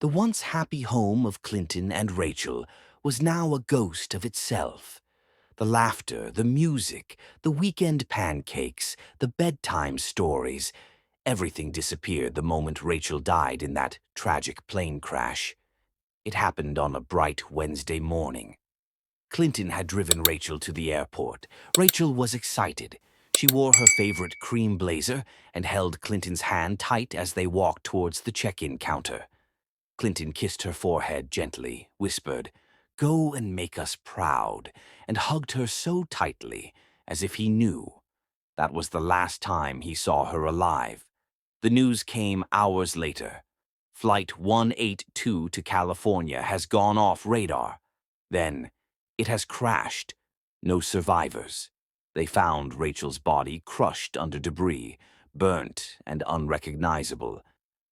The once happy home of Clinton and Rachel was now a ghost of itself. The laughter, the music, the weekend pancakes, the bedtime stories, everything disappeared the moment Rachel died in that tragic plane crash. It happened on a bright Wednesday morning. Clinton had driven Rachel to the airport. Rachel was excited. She wore her favorite cream blazer and held Clinton's hand tight as they walked towards the check-in counter. Clinton kissed her forehead gently, whispered, "Go and make us proud," and hugged her so tightly, as if he knew. That was the last time he saw her alive. The news came hours later. Flight 182 to California has gone off radar. Then, it has crashed. No survivors. They found Rachel's body crushed under debris, burnt and unrecognizable.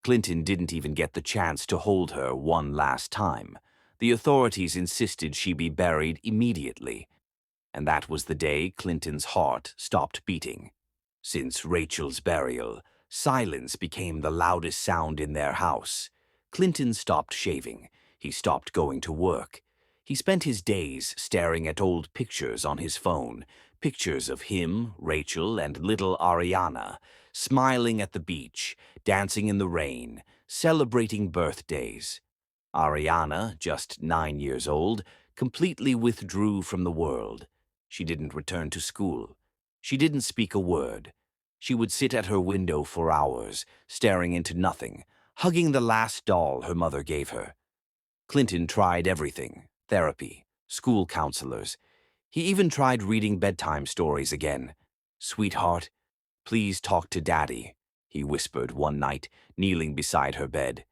Clinton didn't even get the chance to hold her one last time. The authorities insisted she be buried immediately. And that was the day Clinton's heart stopped beating. Since Rachel's burial, silence became the loudest sound in their house. Clinton stopped shaving. He stopped going to work. He spent his days staring at old pictures on his phone, pictures of him, Rachel, and little Ariana, smiling at the beach, dancing in the rain, celebrating birthdays. Ariana, just 9 years old, completely withdrew from the world. She didn't return to school. She didn't speak a word. She would sit at her window for hours, staring into nothing, hugging the last doll her mother gave her. Clinton tried everything: therapy, school counselors. He even tried reading bedtime stories again. "Sweetheart, please talk to Daddy," he whispered one night, kneeling beside her bed.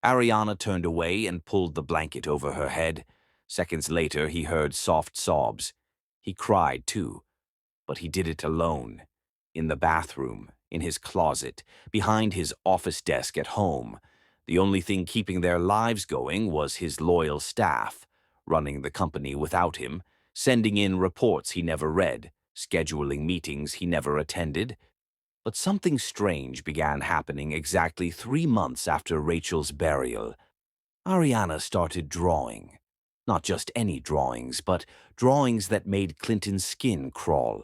Ariana turned away and pulled the blanket over her head. Seconds later, he heard soft sobs. He cried, too, but he did it alone. In the bathroom, in his closet, behind his office desk at home. The only thing keeping their lives going was his loyal staff, running the company without him, sending in reports he never read, scheduling meetings he never attended. But something strange began happening exactly 3 months after Rachel's burial. Ariana started drawing. Not just any drawings, but drawings that made Clinton's skin crawl.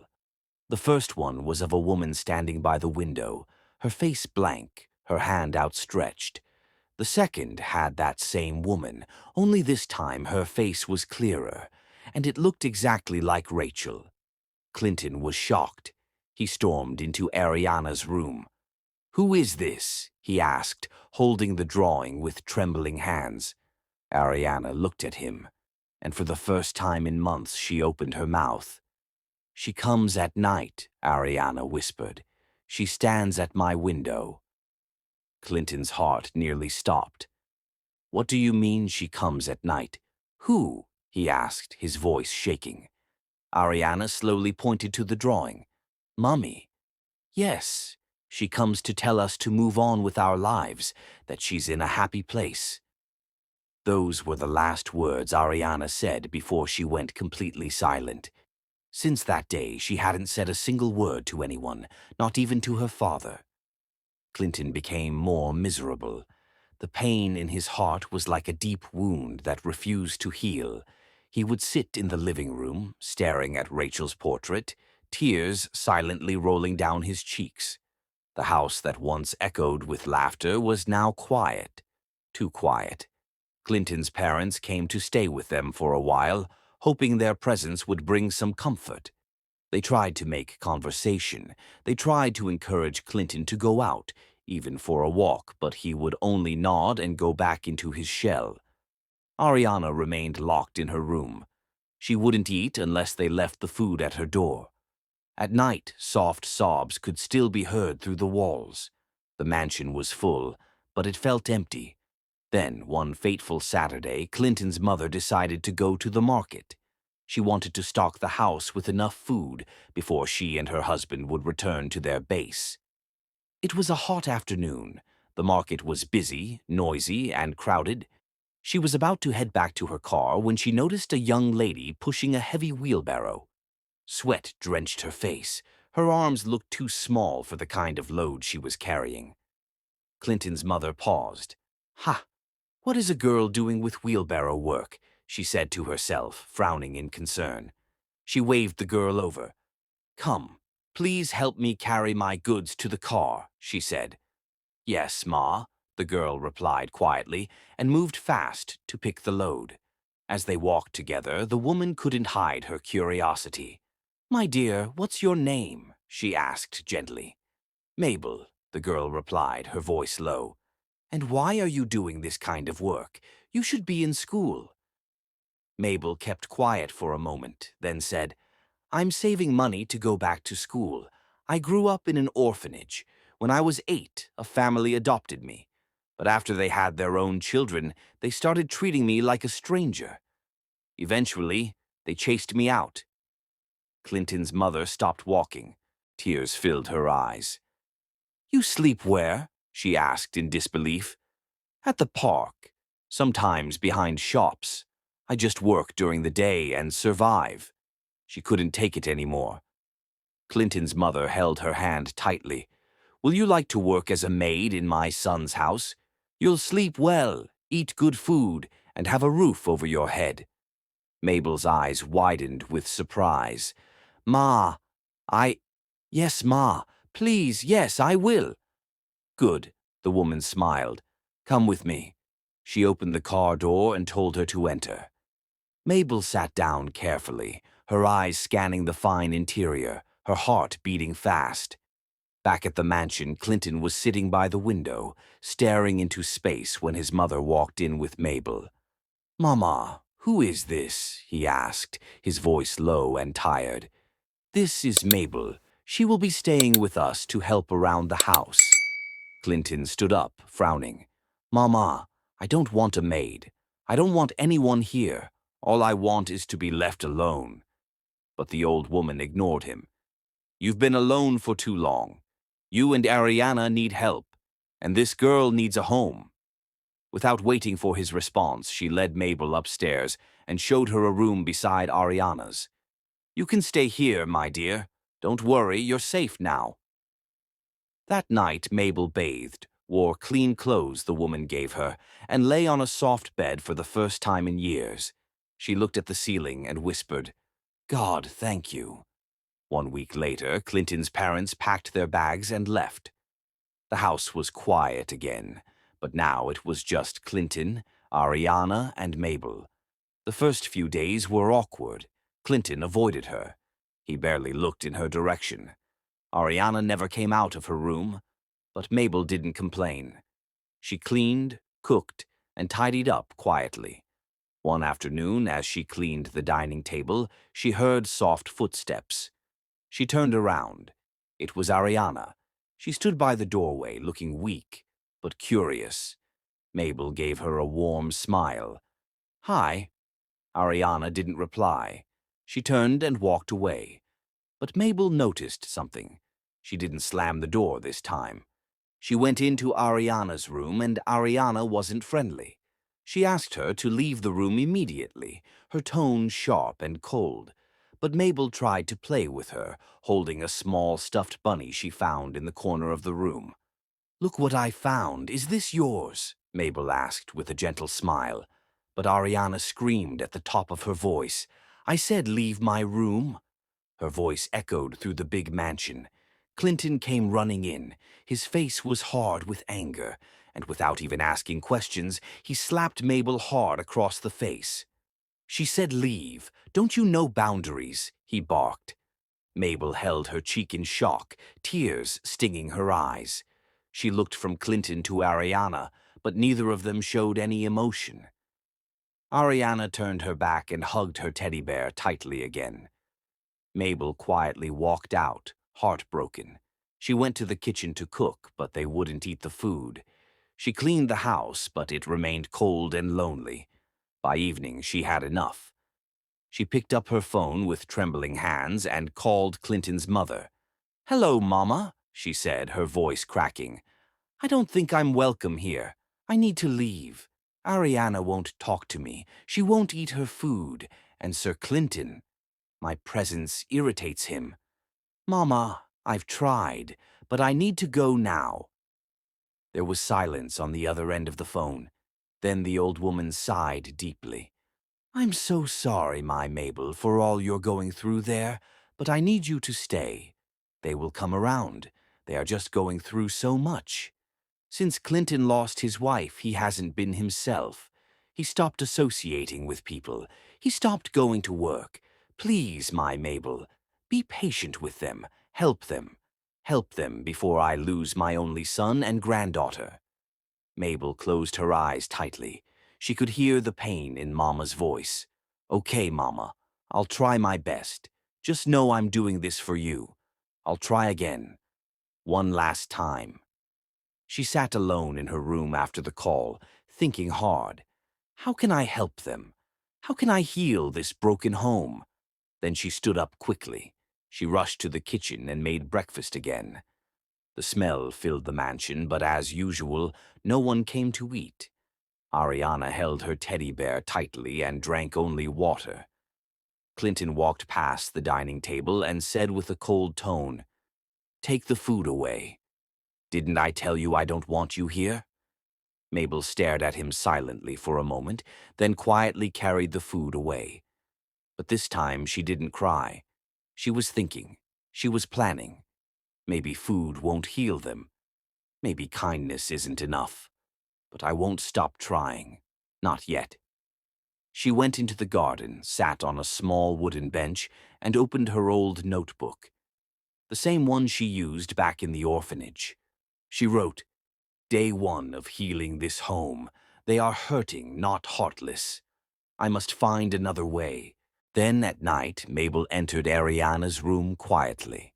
The first one was of a woman standing by the window, her face blank, her hand outstretched. The second had that same woman, only this time her face was clearer, and it looked exactly like Rachel. Clinton was shocked. He stormed into Ariana's room. "Who is this?" he asked, holding the drawing with trembling hands. Ariana looked at him, and for the first time in months she opened her mouth. "She comes at night," Ariana whispered. "She stands at my window." Clinton's heart nearly stopped. "What do you mean she comes at night? Who?" he asked, his voice shaking. Ariana slowly pointed to the drawing. "Mummy." "Yes, she comes to tell us to move on with our lives, that she's in a happy place." Those were the last words Ariana said before she went completely silent. Since that day, she hadn't said a single word to anyone, not even to her father. Clinton became more miserable. The pain in his heart was like a deep wound that refused to heal. He would sit in the living room, staring at Rachel's portrait, tears silently rolling down his cheeks. The house that once echoed with laughter was now quiet. Too quiet. Clinton's parents came to stay with them for a while, hoping their presence would bring some comfort. They tried to make conversation. They tried to encourage Clinton to go out, even for a walk, but he would only nod and go back into his shell. Ariana remained locked in her room. She wouldn't eat unless they left the food at her door. At night, soft sobs could still be heard through the walls. The mansion was full, but it felt empty. Then, one fateful Saturday, Clinton's mother decided to go to the market. She wanted to stock the house with enough food before she and her husband would return to their base. It was a hot afternoon. The market was busy, noisy, and crowded. She was about to head back to her car when she noticed a young lady pushing a heavy wheelbarrow. Sweat drenched her face. Her arms looked too small for the kind of load she was carrying. Clinton's mother paused. "Ha! "What is a girl doing with wheelbarrow work?" she said to herself, frowning in concern. She waved the girl over. "Come, please help me carry my goods to the car," she said. "Yes, Ma," the girl replied quietly and moved fast to pick the load. As they walked together, the woman couldn't hide her curiosity. "My dear, what's your name?" she asked gently. "Mabel," the girl replied, her voice low. "And why are you doing this kind of work? You should be in school." Mabel kept quiet for a moment, then said, "I'm saving money to go back to school. I grew up in an orphanage. When I was 8, a family adopted me. But after they had their own children, they started treating me like a stranger. Eventually, they chased me out." Clinton's mother stopped walking. Tears filled her eyes. "You sleep where?" she asked in disbelief. "At the park, sometimes behind shops. I just work during the day and survive." She couldn't take it anymore. Clinton's mother held her hand tightly. "Will you like to work as a maid in my son's house? You'll sleep well, eat good food, and have a roof over your head." Mabel's eyes widened with surprise. "Ma, I... Yes, Ma. Please, yes, I will." "Good," the woman smiled. "Come with me." She opened the car door and told her to enter. Mabel sat down carefully, her eyes scanning the fine interior, her heart beating fast. Back at the mansion, Clinton was sitting by the window, staring into space when his mother walked in with Mabel. "Mama, who is this?" he asked, his voice low and tired. "This is Mabel. She will be staying with us to help around the house." Clinton stood up, frowning. "Mama, I don't want a maid. I don't want anyone here. All I want is to be left alone." But the old woman ignored him. "You've been alone for too long. You and Ariana need help, and this girl needs a home." Without waiting for his response, she led Mabel upstairs and showed her a room beside Ariana's. "You can stay here, my dear. Don't worry, you're safe now." That night, Mabel bathed, wore clean clothes the woman gave her, and lay on a soft bed for the first time in years. She looked at the ceiling and whispered, "God, thank you." 1 week later, Clinton's parents packed their bags and left. The house was quiet again, but now it was just Clinton, Ariana, and Mabel. The first few days were awkward. Clinton avoided her. He barely looked in her direction. Ariana never came out of her room, but Mabel didn't complain. She cleaned, cooked, and tidied up quietly. One afternoon, as she cleaned the dining table, she heard soft footsteps. She turned around. It was Ariana. She stood by the doorway, looking weak, but curious. Mabel gave her a warm smile. "Hi." Ariana didn't reply. She turned and walked away. But Mabel noticed something. She didn't slam the door this time. She went into Ariana's room, and Ariana wasn't friendly. She asked her to leave the room immediately, her tone sharp and cold. But Mabel tried to play with her, holding a small stuffed bunny she found in the corner of the room. "Look what I found. Is this yours?" Mabel asked with a gentle smile. But Ariana screamed at the top of her voice. "I said leave my room." Her voice echoed through the big mansion. Clinton came running in. His face was hard with anger, and without even asking questions, he slapped Mabel hard across the face. "She said leave. Don't you know boundaries?" he barked. Mabel held her cheek in shock, tears stinging her eyes. She looked from Clinton to Ariana, but neither of them showed any emotion. Ariana turned her back and hugged her teddy bear tightly again. Mabel quietly walked out, heartbroken. She went to the kitchen to cook, but they wouldn't eat the food. She cleaned the house, but it remained cold and lonely. By evening, she had enough. She picked up her phone with trembling hands and called Clinton's mother. "Hello, Mama," she said, her voice cracking. "I don't think I'm welcome here. I need to leave. Ariana won't talk to me. She won't eat her food. And Sir Clinton, my presence irritates him. Mama, I've tried, but I need to go now." There was silence on the other end of the phone. Then the old woman sighed deeply. I'm so sorry, my Mabel, for all you're going through there, but I need you to stay. They will come around. They are just going through so much. Since Clinton lost his wife, he hasn't been himself. He stopped associating with people. He stopped going to work. Please, my Mabel, be patient with them. Help them. Help them before I lose my only son and granddaughter. Mabel closed her eyes tightly. She could hear the pain in Mama's voice. Okay, Mama, I'll try my best. Just know I'm doing this for you. I'll try again. One last time. She sat alone in her room after the call, thinking hard. How can I help them? How can I heal this broken home? Then she stood up quickly. She rushed to the kitchen and made breakfast again. The smell filled the mansion, but as usual, no one came to eat. Ariana held her teddy bear tightly and drank only water. Clinton walked past the dining table and said with a cold tone, "Take the food away. Didn't I tell you I don't want you here?" Mabel stared at him silently for a moment, then quietly carried the food away. But this time she didn't cry. She was thinking. She was planning. Maybe food won't heal them. Maybe kindness isn't enough. But I won't stop trying. Not yet. She went into the garden, sat on a small wooden bench, and opened her old notebook. The same one she used back in the orphanage. She wrote, "Day 1 of healing this home. They are hurting, not heartless. I must find another way." Then at night, Mabel entered Ariana's room quietly.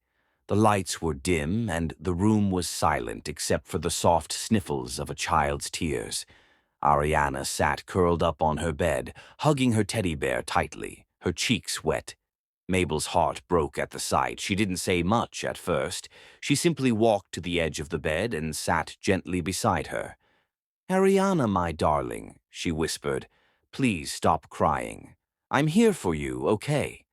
The lights were dim, and the room was silent except for the soft sniffles of a child's tears. Ariana sat curled up on her bed, hugging her teddy bear tightly, her cheeks wet. Mabel's heart broke at the sight. She didn't say much at first. She simply walked to the edge of the bed and sat gently beside her. "Ariana, my darling," she whispered, "please stop crying. I'm here for you, okay?"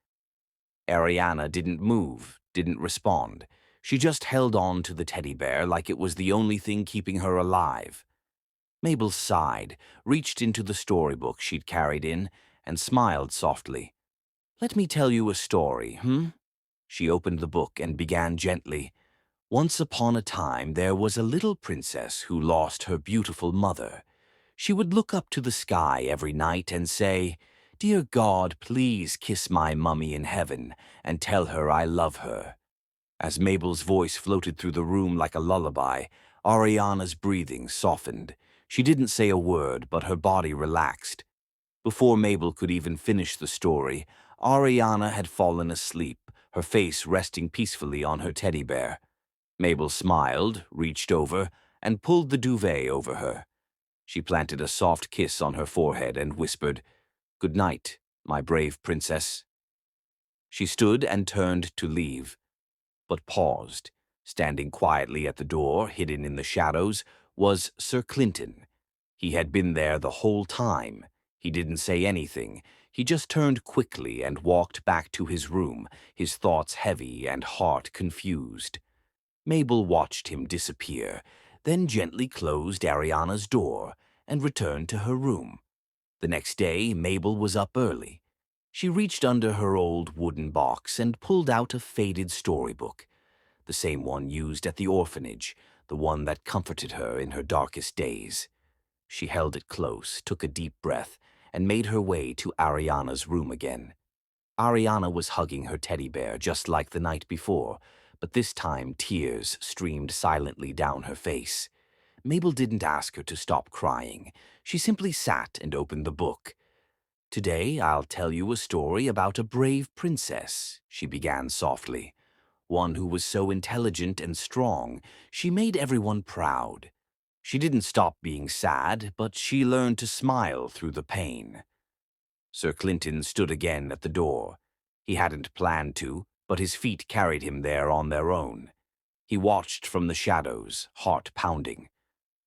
Ariana didn't move, didn't respond. She just held on to the teddy bear like it was the only thing keeping her alive. Mabel sighed, reached into the storybook she'd carried in, and smiled softly. "Let me tell you a story, She opened the book and began gently. Once upon a time there was a little princess who lost her beautiful mother. She would look up to the sky every night and say, 'Dear God, please kiss my mummy in heaven and tell her I love her.'" As Mabel's voice floated through the room like a lullaby, Ariana's breathing softened. She didn't say a word, but her body relaxed. Before Mabel could even finish the story, Ariana had fallen asleep, her face resting peacefully on her teddy bear. Mabel smiled, reached over, and pulled the duvet over her. She planted a soft kiss on her forehead and whispered, "Good night, my brave princess." She stood and turned to leave, but paused. Standing quietly at the door, hidden in the shadows, was Sir Clinton. He had been there the whole time. He didn't say anything. He just turned quickly and walked back to his room, his thoughts heavy and heart confused. Mabel watched him disappear, then gently closed Ariana's door and returned to her room. The next day, Mabel was up early. She reached under her old wooden box and pulled out a faded storybook, the same one used at the orphanage, the one that comforted her in her darkest days. She held it close, took a deep breath, and made her way to Ariana's room again. Ariana was hugging her teddy bear just like the night before, but this time tears streamed silently down her face. Mabel didn't ask her to stop crying. She simply sat and opened the book. "Today I'll tell you a story about a brave princess," she began softly. "One who was so intelligent and strong, she made everyone proud. She didn't stop being sad, but she learned to smile through the pain." Sir Clinton stood again at the door. He hadn't planned to, but his feet carried him there on their own. He watched from the shadows, heart pounding.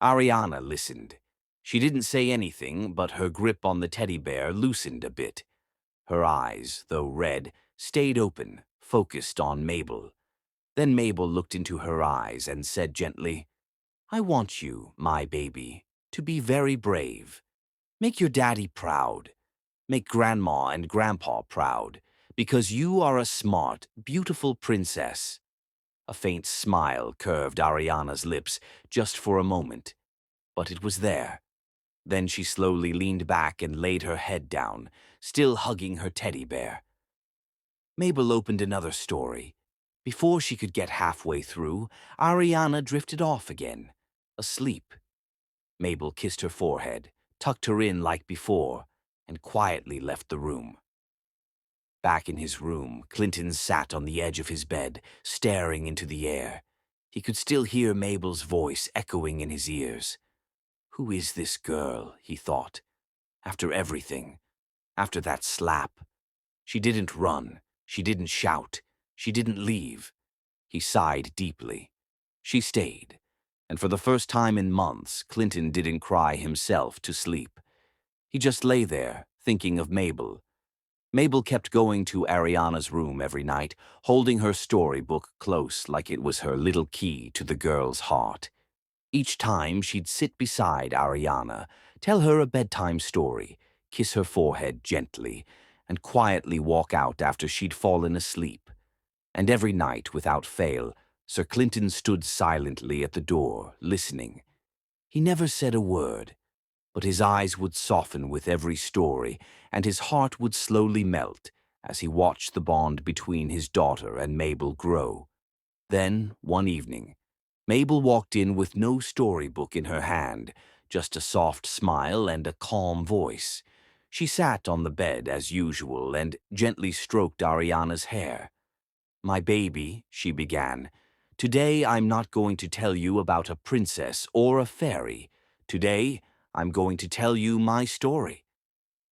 Ariana listened. She didn't say anything, but her grip on the teddy bear loosened a bit. Her eyes, though red, stayed open, focused on Mabel. Then Mabel looked into her eyes and said gently, "I want you, my baby, to be very brave. Make your daddy proud. Make Grandma and Grandpa proud, because you are a smart, beautiful princess. A faint smile curved Ariana's lips just for a moment, but it was there. Then she slowly leaned back and laid her head down, still hugging her teddy bear. Mabel opened another story. Before she could get halfway through, Ariana drifted off again, asleep. Mabel kissed her forehead, tucked her in like before, and quietly left the room. Back in his room, Clinton sat on the edge of his bed, staring into the air. He could still hear Mabel's voice echoing in his ears. Who is this girl, he thought. After everything, after that slap. She didn't run, she didn't shout, she didn't leave. He sighed deeply. She stayed, and for the first time in months, Clinton didn't cry himself to sleep. He just lay there, thinking of Mabel. Mabel kept going to Ariana's room every night, holding her storybook close like it was her little key to the girl's heart. Each time she'd sit beside Ariana, tell her a bedtime story, kiss her forehead gently, and quietly walk out after she'd fallen asleep. And every night, without fail, Sir Clinton stood silently at the door, listening. He never said a word, but his eyes would soften with every story, and his heart would slowly melt as he watched the bond between his daughter and Mabel grow. Then, one evening, Mabel walked in with no storybook in her hand, just a soft smile and a calm voice. She sat on the bed as usual and gently stroked Ariana's hair. "My baby," she began, "today I'm not going to tell you about a princess or a fairy. Today, I'm going to tell you my story."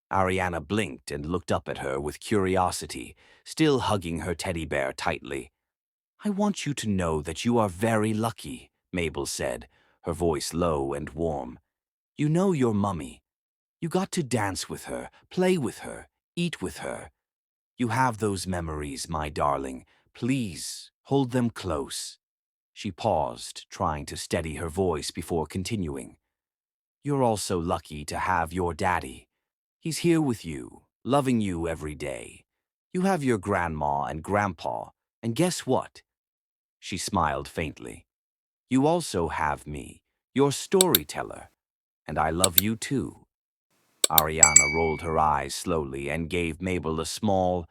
Ariana blinked and looked up at her with curiosity, still hugging her teddy bear tightly. "I want you to know that you are very lucky," Mabel said, her voice low and warm. "You know your mummy. You got to dance with her, play with her, eat with her. You have those memories, my darling. Please, hold them close." She paused, trying to steady her voice before continuing. "You're also lucky to have your daddy. He's here with you, loving you every day. You have your grandma and grandpa, and guess what?" She smiled faintly. "You also have me, your storyteller, and I love you too." Ariana rolled her eyes slowly and gave Mabel a small,